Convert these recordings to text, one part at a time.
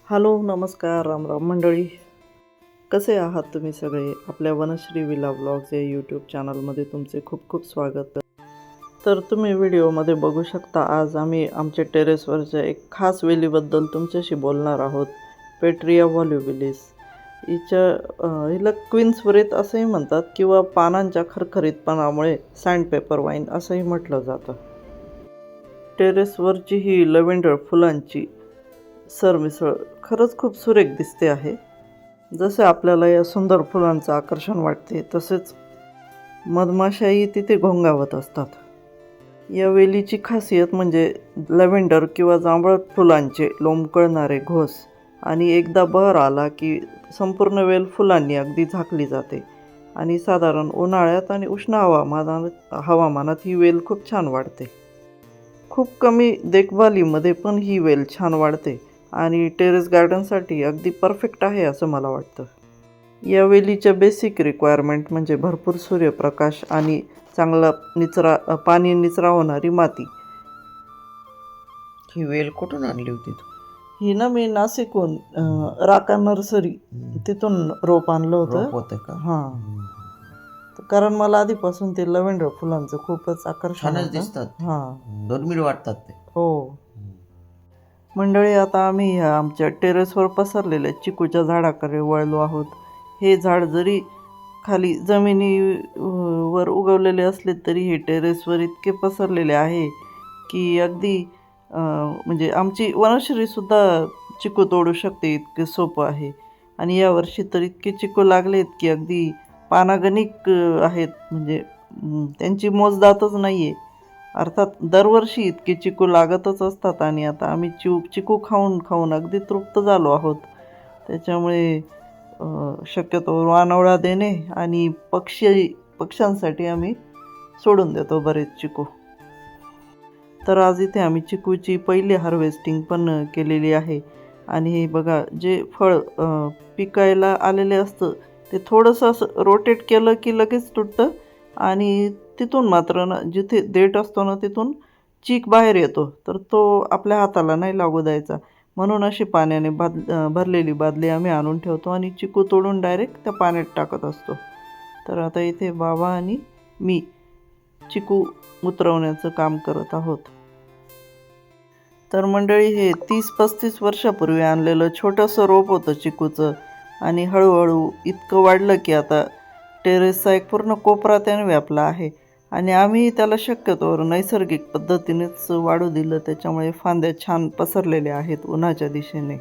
Hello, नमस्कार, राम राम मंडळी. कसे आहात तुम्ही सगळे? आपल्या वनश्री विला व्लॉग्स या यूट्यूब चॅनलमध्ये तुमचे खूप खूप स्वागत. तर तुम्ही व्हिडिओमध्ये बघू शकता, आज आम्ही आमच्या टेरेसवरच्या एक खास वेलीबद्दल तुमच्याशी बोलणार आहोत. पेट्रिया व्हॉल्युबिलिस. हिला क्वीन्स व्रेथ असंही म्हणतात किंवा पानांच्या खरखरीतपणामुळे सँडपेपर वाईन असंही म्हटलं जातं. टेरेसवरची ही लव्हेंडर फुलांची सरमिसळ खरंच खूप सुरेख दिसते आहे. जसे आपल्याला या सुंदर फुलांचं आकर्षण वाटते, तसेच मधमाशाही तिथे घोंगावत असतात. या वेलीची खासियत म्हणजे लव्हेंडर किंवा जांभळट फुलांचे लोंबकळणारे घोस, आणि एकदा बहर आला की संपूर्ण वेल फुलांनी अगदी झाकली जाते. आणि साधारण उन्हाळ्यात आणि उष्ण हवामानात ही वेल खूप छान वाढते. खूप कमी देखभालीमध्ये पण ही वेल छान वाढते आणि टेरेस गार्डनसाठी अगदी परफेक्ट आहे असं मला वाटतं. या वेलीच्या बेसिक रिक्वायरमेंट म्हणजे भरपूर सूर्यप्रकाश आणि चांगला पाणी निचरा होणारी माती. ही वेल कुठून आणली होती तू? ही ना मी नाशिकहून राका नर्सरी तिथून रोप आणलं होतं. होतं का? हां, कारण मला आधीपासून ते लव्हेंडर फुलांचं खूपच आकर्षण छानच होतं. दिसतात. हां, दुर्मिळ वाटतात ते. हो मंडळी, आता आम्ही आमच्या टेरेसवर पसरलेल्या चिकूच्या झाडाकडे वळलो आहोत. हे झाड जरी खाली जमिनीवर उगवलेले असले तरी हे टेरेसवर इतके पसरलेले आहे की अगदी म्हणजे आमची वनश्रीसुद्धा चिकू तोडू शकते, इतके सोपं आहे. आणि यावर्षी तर इतके चिकू लागलेत की अगदी पानागणिक आहेत, म्हणजे त्यांची मोजदातच नाही आहे. अर्थात दरवर्षी इतके चिकू लागतच असतात आणि आता आम्ही चिकू खाऊन खाऊन अगदी तृप्त झालो आहोत. त्याच्यामुळे शक्यतो वानवळा देणे आणि पक्ष्यांसाठी आम्ही सोडून देतो बरेच चिकू. तर आज इथे आम्ही चिकूची पहिली हार्वेस्टिंग पण केलेली आहे. आणि हे बघा, जे फळ पिकायला आलेले असतं ते थोडंसं असं रोटेट केलं की लगेच तुटतं, आणि तिथून मात्र ना, जिथे देठ असतो ना तिथून चीक बाहेर येतो, तर तो आपल्या हाताला नाही लागू द्यायचा. म्हणून अशी पाण्याने भरलेली बादली आम्ही आणून ठेवतो आणि चिकू तोडून डायरेक्ट त्या पाण्यात टाकत असतो. तर आता इथे बाबा आणि मी चिकू उतरवण्याचं काम करत आहोत. तर मंडळी, हे 30-35 वर्षापूर्वी आणलेलं छोटंसं रोप होतं चिकूचं, आणि हळूहळू इतकं वाढलं की आता टेरेसचा एक पूर्ण कोपरा त्याने व्यापला आहे. आणि आम्ही त्याला शक्यतोवर नैसर्गिक पद्धतीनेच वाढू दिलं, त्याच्यामुळे फांद्या छान पसरलेल्या आहेत उन्हाच्या दिशेने.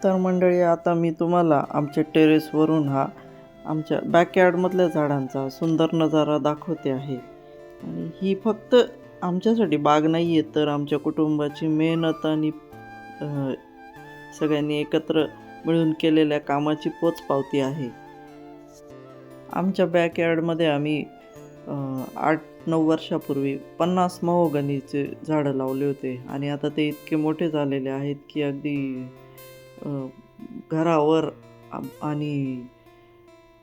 तर मंडळी, आता मी तुम्हाला आमच्या टेरेसवरून हा आमच्या बॅकयार्डमधल्या झाडांचा सुंदर नजारा दाखवते आहे. आणि ही फक्त आमच्यासाठी बाग नाही आहे, तर आमच्या कुटुंबाची मेहनत आणि सगळ्यांनी एकत्र मिळून केलेल्या कामाची पोचपावती आहे. आमच्या बॅकयार्डमध्ये आम्ही 8-9 वर्षापूर्वी 50 महोगनीचे झाडं लावले होते, आणि आता ते इतके मोठे झालेले आहेत की अगदी घरावर आणि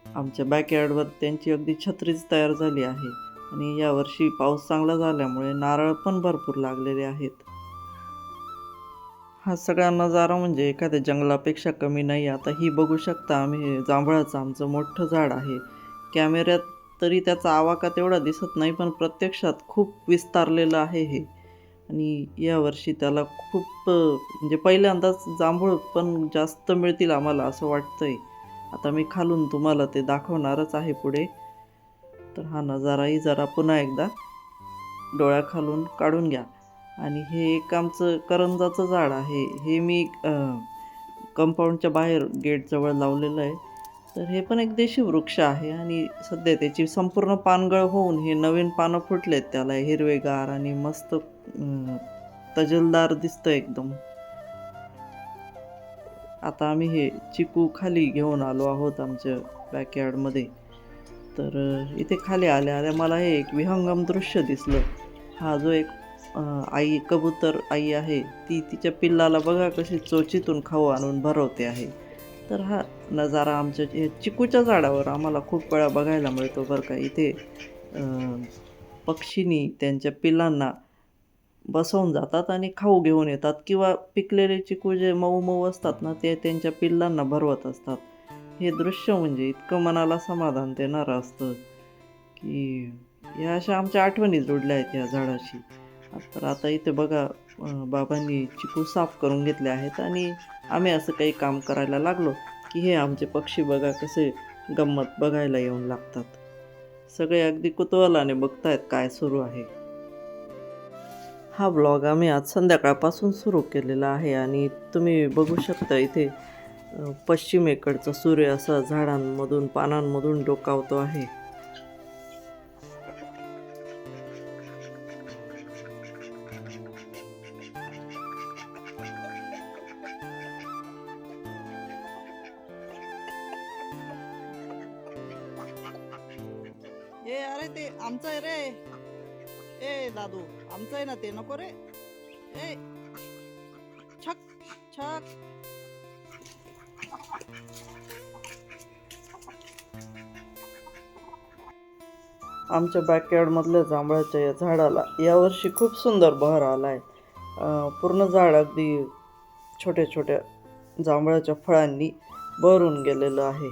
आमच्या बॅकयार्डवर त्यांची अगदी छत्रीच तयार झाली आहे. आणि यावर्षी पाऊस चांगला झाल्यामुळे नारळ पण भरपूर लागलेले आहेत. हा सगळा नजारा म्हणजे एखाद्या जंगलापेक्षा कमी नाही. आता ही बघू शकता, आम्ही जांभळाचं आमचं मोठं झाड आहे. कॅमेऱ्यात तरी त्याचा आवाका तेवढा दिसत नाही, पण प्रत्यक्षात खूप विस्तारलेलं आहे हे. आणि यावर्षी त्याला खूप म्हणजे पहिल्यांदाच जांभूळ पण जास्त मिळतील आम्हाला असं वाटतंय. आता मी खालून तुम्हाला ते दाखवणारच आहे पुढे. तर हा नजाराही जरा पुन्हा एकदा डोळ्याखालून काढून घ्या. आणि हे एक आमचं करंजाचं झाड आहे. हे मी कंपाऊंडच्या बाहेर गेटजवळ लावलेलं आहे. तर हे पण एक देशी वृक्ष आहे, आणि सध्या त्याची संपूर्ण पानगळ होऊन हे नवीन पानं फुटलेत. त्याला हिरवेगार आणि मस्त तजेलदार दिसतं एकदम. आता आम्ही हे चिकू खाली घेऊन आलो आहोत आमच्या बॅकयार्डमध्ये. तर इथे खाली आल्या आल्या मला हे एक विहंगम दृश्य दिसलं. हा जो एक कबूतर आई आहे, ती तिच्या पिल्लाला बघा कशी चोचीतून खाऊ आणून भरवते आहे. तर हा नजारा आमच्या चिकूच्या झाडावर आम्हाला खूप वेळा बघायला मिळतो बरं का. इथे पक्षींनी त्यांच्या पिल्लांना बसवून जातात आणि खाऊ घेऊन येतात, किंवा पिकलेले चिकू जे मऊ मऊ असतात ना ते त्यांच्या पिल्लांना भरवत असतात. हे दृश्य म्हणजे इतकं मनाला समाधान देणारं असतं की या अशा आमच्या आठवणी जोडल्या आहेत या झाडाशी. तर आता इथे बघा, बाबांनी चिकू साफ करून घेतले आहेत आणि आम्ही असं काही काम करायला लागलो की हे आमचे पक्षी बघा कसे गंमत बघायला येऊन लागतात. सगळे अगदी कुतूहलाने बघतायत काय सुरू आहे. हा ब्लॉग आम्ही आज संध्याकाळपासून सुरू केलेला आहे आणि तुम्ही बघू शकता इथे पश्चिमेकडचा सूर्य असा झाडांमधून पानांमधून डोकावतो आहे. ए अरे ते आमचं आहे रे, ए दादू आमचं आहे ना ते, नको रे. ए छक छक. आमच्या बॅकयार्डमधल्या जांभळाच्या या झाडाला यावर्षी खूप सुंदर बहर आला आहे. पूर्ण झाड अगदी छोट्या छोट्या जांभळाच्या फळांनी भरून गेलेलं आहे.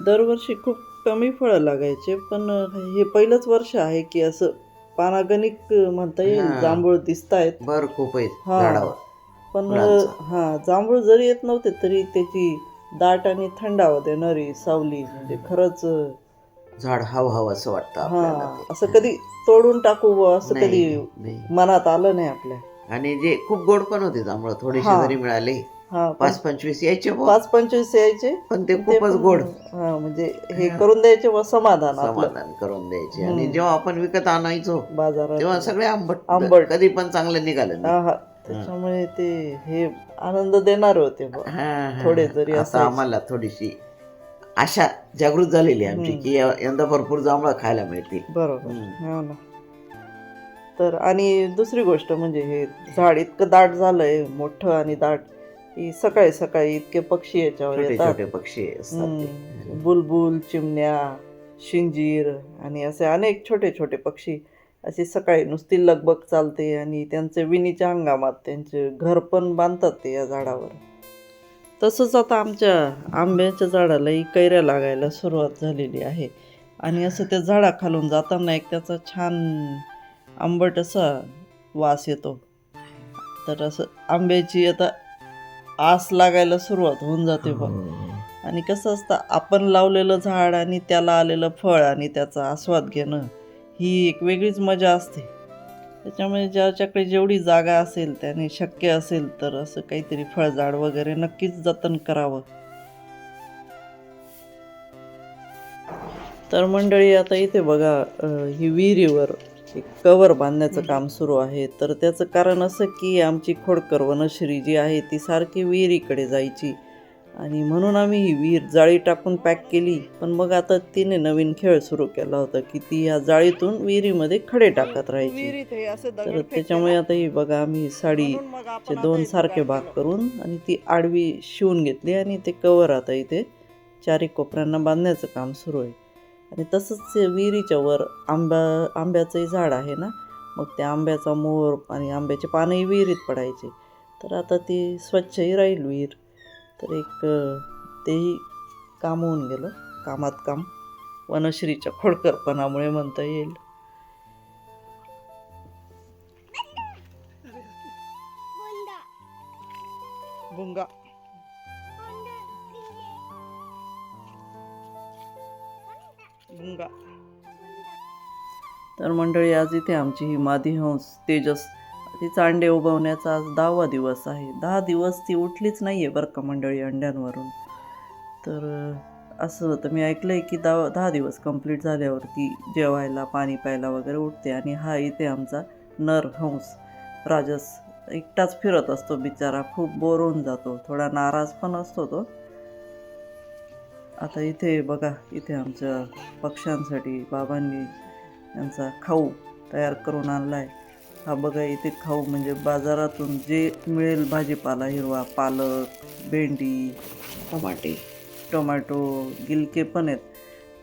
दरवर्षी खूप कमी फळं लागायचे, पण हे पहिलंच वर्ष आहे की असं पानागणिक म्हणता येईल हा. जांभूळ दिसतायत. बर खूप आहेत हा. झाडावर पण फुलांचं. जांभूळ जरी येत नव्हते तरी त्याची दाट आणि थंडावा देणारी सावली म्हणजे खरंच झाड हवं असं वाटतं आपल्याला ते. असं कधी तोडून टाकू बुवा असं नाही, कधी नाही. मनात आलं नाही आपल्या. आणि जे खूप गोड पण होते जांभळं, थोडेसे हा. जरी मिळाले हा 5-25 यायचे बुवा. 5-25 यायचे, पण ते ते खूपच पण गोड म्हणजे हे करून द्यायचे व समाधान आपलं समाधान करून द्यायचे. आणि जेव्हा आपण विकत आणायचो बाजारात. तेव्हा सगळे आंबट आंबट. कधी पण चांगलं निघालं नाही. हा. त्याच्यामुळे ते हे आनंद देणार होते बुवा. हा. थोडे जरी आता असायचे. आम्हाला थोडीशी आशा जागृत झालेली आहे आमची की यंदा भरपूर जांभळं खायला मिळतील. बरोबर. हो ना. तर आणि दुसरी गोष्ट म्हणजे हे झाड इतकं दाट झालंय, मोठं आणि दाट, की सकाळी सकाळी इतके पक्षी याच्यावर छोटे येतात. छोटे पक्षी असतात ते. बुलबुल, चिमण्या, शिंजीर आणि असे अनेक छोटे छोटे पक्षी अशी सकाळी नुसती लगबग चालते आणि त्यांचे विणीच्या हंगामात त्यांचे घर पण बांधतात ते या झाडावर. तसंच आता आमच्या आंब्याच्या झाडालाही कैऱ्या लागायला सुरुवात झालेली आहे आणि असं त्या झाडाखालून जाताना एक त्याचा छान आंबट असा वास येतो. तर असं आंब्याची आता आस लागायला सुरुवात होऊन जाते बघ. आणि कसं असतं, आपण लावलेलं झाड आणि त्याला आलेलं फळ आणि त्याचा आस्वाद घेणं ही एक वेगळीच मजा असते. त्याच्यामुळे ज्याच्याकडे जेवढी जागा असेल त्याने शक्य असेल तर असं काहीतरी फळझाड वगैरे नक्कीच जतन करावं. तर मंडळी आता इथे बघा, ही विहिरीवर एक कवर बांधण्याचं काम सुरू आहे. तर त्याचं कारण असं की आमची खोडकर वनश्री जी आहे ती सारखी विहिरीकडे जायची आणि म्हणून आम्ही ही विहीर जाळी टाकून पॅक केली. पण मग आता तिने नवीन खेळ सुरू केला होता की ती या जाळीतून विहिरीमध्ये खडे टाकत राहायची. तर त्याच्यामुळे आता ही बघा, आम्ही साडीचे 2 सारखे भाग करून आणि ती आडवी शिवून घेतली आणि ते कवर आता इथे चारी कोपऱ्यांना बांधण्याचं काम सुरू आहे. आणि तसंच विहिरीच्या वर आंब्याचंही झाड आहे ना, मग त्या आंब्याचा मोर आणि आंब्याचे पानही विहिरीत पडायचे. तर आता ती स्वच्छही राहील विहीर. तर एक तेही काम होऊन गेलं, कामात काम, वनश्रीच्या खोडकरपणामुळे म्हणता येईल. भुंगा भुंगा. तर मंडळी आज इथे आमची ही मादी हंस तेजस, तिचा अंडे उबवण्याचा आज 10वा दिवस आहे. 10 दिवस ती उठलीच नाही आहे बरं का मंडळी अंड्यांवरून. तर असं होतं, मी ऐकलं आहे की 10 दिवस कंप्लीट झाल्यावरती जेवायला पाणी प्यायला वगैरे उठते. आणि हा इथे आमचा नर हंस राजस एकटाच फिरत असतो बिचारा, खूप बोर होऊन जातो, थोडा नाराज पण असतो तो. आता इथे बघा, इथे आमच्या पक्ष्यांसाठी बाबांनी यांचा खाऊ तयार करून आणला आहे. हा बघा, इथे खाऊ म्हणजे बाजारातून जे मिळेल भाजीपाला, हिरवा पालक, भेंडी, टोमॅटो, गिलके पण आहेत.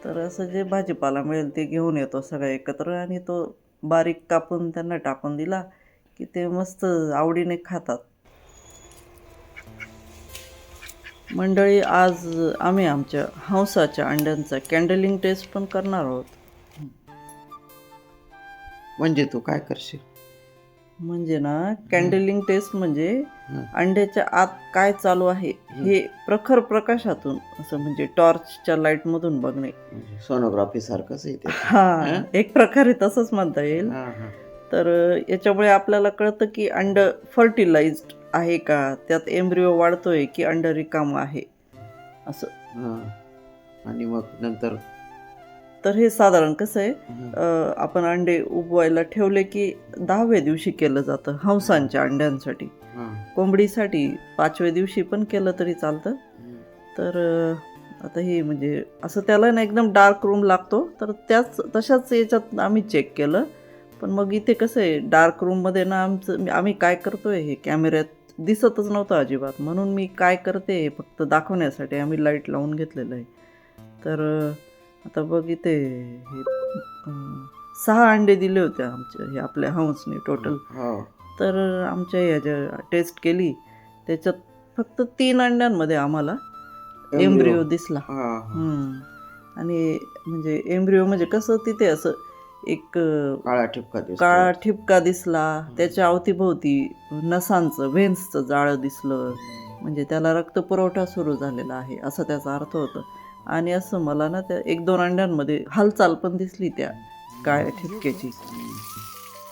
तर असं जे भाजीपाला मिळेल ते घेऊन येतो सगळं एकत्र आणि तो बारीक कापून त्यांना टाकून दिला की ते मस्त आवडीने खातात. मंडळी, आज आम्ही आमच्या हंसाच्या अंड्यांचा कॅन्डलिंग टेस्ट पण करणार आहोत. म्हणजे तू काय करशील? म्हणजे ना, कॅन्डलिंग टेस्ट म्हणजे अंड्याच्या आत काय चालू आहे हे प्रखर प्रकाशातून, असं म्हणजे टॉर्चच्या लाईटमधून बघणे. सोनोग्राफी सारखंच आहे ते. हा, एक प्रकारे तसंच म्हणता येईल. तर याच्यामुळे आपल्याला कळतं की अंड फर्टिलाइज्ड आहे का, त्यात एम्ब्रिओ वाढतोय की अंड रिकामं आहे असं. आणि मग नंतर तर हे साधारण कसं आहे, आपण अंडे उबवायला ठेवले की 10व्या दिवशी केलं जातं हंसांच्या अंड्यांसाठी. कोंबडीसाठी 5व्या दिवशी पण केलं तरी चालतं. तर आता हे म्हणजे असं त्याला ना एकदम डार्क रूम लागतो, तर तशाच याच्यात आम्ही चेक केलं. पण मग इथे कसं आहे, डार्क रूममध्ये ना आम्ही काय करतोय हे कॅमेऱ्यात दिसतच नव्हतं अजिबात. म्हणून मी काय करते हे फक्त दाखवण्यासाठी आम्ही लाईट लावून घेतलेलं आहे. तर आता बघ इथे हे 6 अंडे दिले होते हे आपल्या हंसने टोटल. तर आमच्या ह्या ज्या टेस्ट केली त्याच्यात फक्त 3 अंड्यांमध्ये आम्हाला एम्ब्रिओ दिसला. आणि म्हणजे एम्ब्रिओ म्हणजे कसं, तिथे असं एक काळा ठिपका दिसला, त्याच्या अवतीभोवती नसांचं व्हेन्सचं जाळं दिसलं, म्हणजे त्याला रक्तपुरवठा सुरू झालेला आहे असं त्याचा अर्थ होतं. आणि असं मला ना त्या 1-2 अंड्यांमध्ये हालचाल पण दिसली त्या काळ्या ठिपक्याची.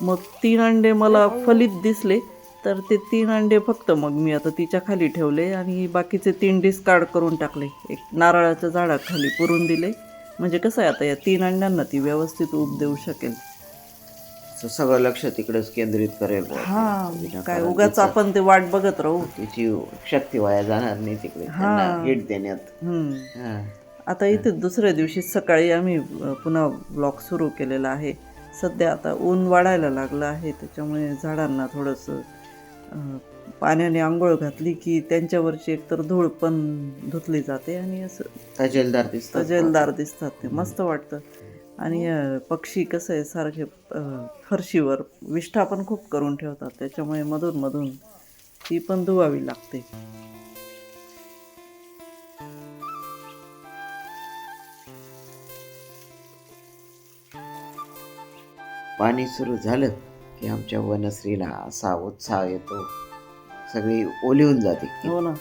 मग 3 अंडे मला फलित दिसले, तर ते 3 अंडे फक्त मग मी आता तिच्या खाली ठेवले आणि बाकीचे 3 डिस्कार्ड करून टाकले. एक नारळाच्या झाडाखाली पुरून दिले, म्हणजे कसं आहे आता या 3 अंड्यांना ती व्यवस्थित ऊब देऊ शकेल. सगळं लक्ष तिकडेच केंद्रित करेल. काय उगाच आपण ते वाट बघत राहू, तिची शक्ती वाया जाणार नाही तिकडे हिट देण्यात. आता इथे दुसऱ्या दिवशी सकाळी आम्ही पुन्हा ब्लॉग सुरू केलेला आहे. सध्या आता ऊन वाढायला लागलं आहे, त्याच्यामुळे झाडांना थोडंसं पाण्याने आंघोळ घातली की त्यांच्यावरची एकतर धूळ पण धुतली जाते आणि असं तजेलदार दिसतात ते, मस्त वाटतं. आणि पक्षी कसं आहे सारखे फरशीवर विष्ठा पण खूप करून ठेवतात, त्याच्यामुळे मधून मधून ती पण धुवावी लागते. पाणी सुरू झालं की आमच्या वनश्रीला असा उत्साह येतो, सगळी ओलिवून जाते. हो ना,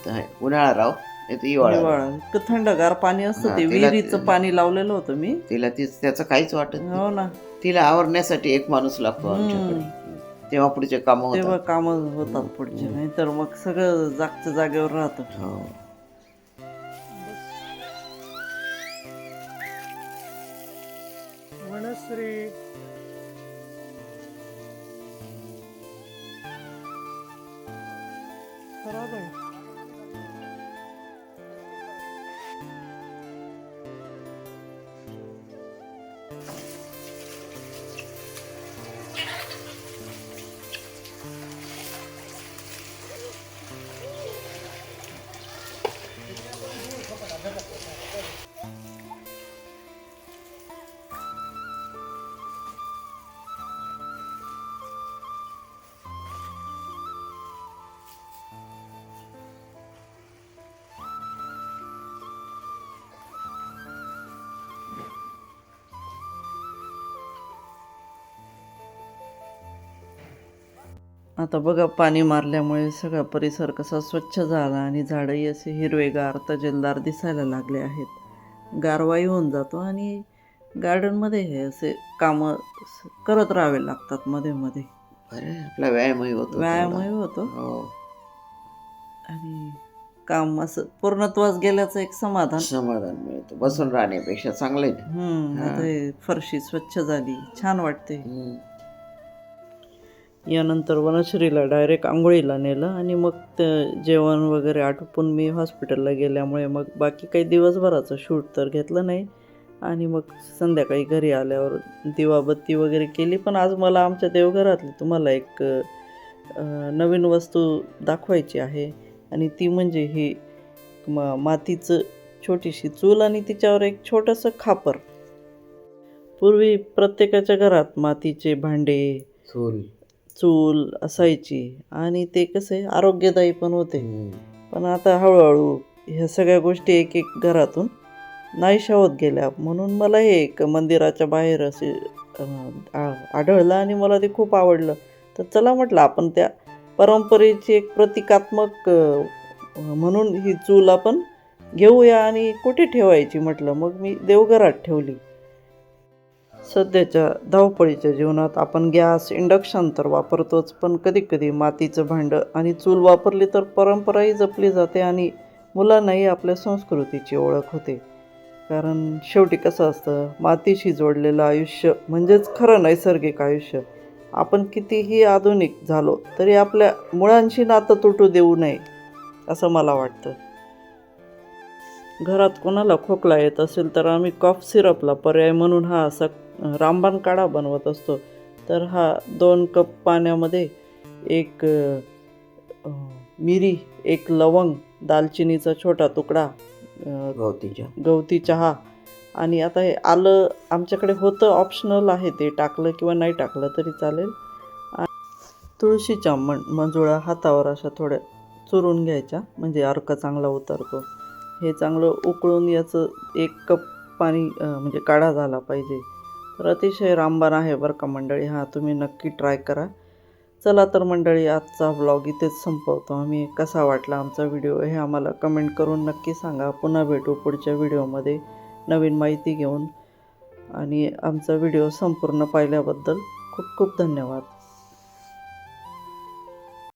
उन्हाळा राव हिवाळा, इतकं थंडगार पाणी असतं. ते विहिरीचं पाणी लावलेलं होतं मी, तिला त्याचं काहीच वाटत नाही. हो ना, तिला आवरण्यासाठी एक माणूस लागतो आमच्याकडे, तेव्हा पुढचे काम होतात पुढचे, नाही तर मग सगळं जागच्या जागेवर राहतं. वनश्री खराब आहे. आता बघा, पाणी मारल्यामुळे सगळा परिसर कसा स्वच्छ झाला आणि झाडंही असे हिरवेगार तजेलदार दिसायला लागले आहेत. गारवाही होऊन जातो आणि गार्डनमध्ये हे असे कामं करत राहावे लागतात मध्ये मध्ये. आपला व्यायामही होतो आणि काम असं पूर्णत्वास गेल्याचं एक समाधान मिळतं. बसून राहण्यापेक्षा चांगलं आहे. आता फरशी स्वच्छ झाली, छान वाटते. यानंतर वनश्रीला डायरेक्ट आंघोळीला नेलं आणि मग जेवण वगैरे आटोपून मी हॉस्पिटलला गेल्यामुळे मग बाकी काही दिवसभराचं शूट तर घेतलं नाही. आणि मग संध्याकाळी घरी आल्यावर दिवाबत्ती वगैरे केली. पण आज मला आमच्या देवघरातली तुम्हाला एक नवीन वस्तू दाखवायची आहे, आणि ती म्हणजे ही मातीचं छोटीशी चूल आणि तिच्यावर एक छोटंसं खापर. पूर्वी प्रत्येकाच्या घरात मातीचे भांडे, चूल. चूल असायची आणि ते कसे आरोग्यदायी पण होते. हम्म. पण आता हळूहळू ह्या सगळ्या गोष्टी एक एक घरातून नाहीशा होत गेल्या. म्हणून मला हे एक मंदिराच्या बाहेर असे आढळलं आणि मला ते खूप आवडलं. तर चला म्हटलं आपण त्या परंपरेची एक प्रतिकात्मक म्हणून ही चूल आपण घेऊया आणि कुठे ठेवायची म्हटलं. मग मी देवघरात ठेवली. सध्याच्या धावपळीच्या जीवनात आपण गॅस, इंडक्शन तर वापरतोच, पण कधीकधी मातीचं भांडं आणि चूल वापरली तर परंपराही जपली जाते आणि मुलांनाही आपल्या संस्कृतीची ओळख होते. कारण शेवटी कसं असतं, मातीशी जोडलेलं आयुष्य म्हणजेच खरं नैसर्गिक आयुष्य. आपण कितीही आधुनिक झालो तरी आपल्या मुळांशी नातं तुटू देऊ नये असं मला वाटतं. घरात कोणाला खोकला येत असेल तर आम्ही कॉफ सिरपला पर्याय म्हणून हा असा रामबाण काढा बनवत असतो. तर हा 2 कप पाण्यामध्ये 1 मिरी, 1 लवंग, दालचिनीचा छोटा तुकडा, गवती चहा आणि आता हे आलं आमच्याकडे होतं, ऑप्शनल आहे, ते टाकलं किंवा नाही टाकलं तरी चालेल. तुळशीच्या मंजुळा हातावर अशा थोड्या चुरून घ्यायच्या म्हणजे अर्क चांगला उतरतो. हे चांगलं उकळून याचं 1 कप पाणी म्हणजे काढा झाला पाहिजे. तर अतिशय रामबाण आहे बरं का मंडळी. हा तुम्ही नक्की ट्राय करा. चला तर मंडळी, आजचा व्लॉग इथेच संपवतो आम्ही. कसा वाटला आमचा व्हिडिओ हे आम्हाला कमेंट करून नक्की सांगा. पुन्हा भेटू पुढच्या व्हिडिओमध्ये नवीन माहिती घेऊन. आणि आमचा व्हिडिओ संपूर्ण पाहिल्याबद्दल खूप खूप धन्यवाद.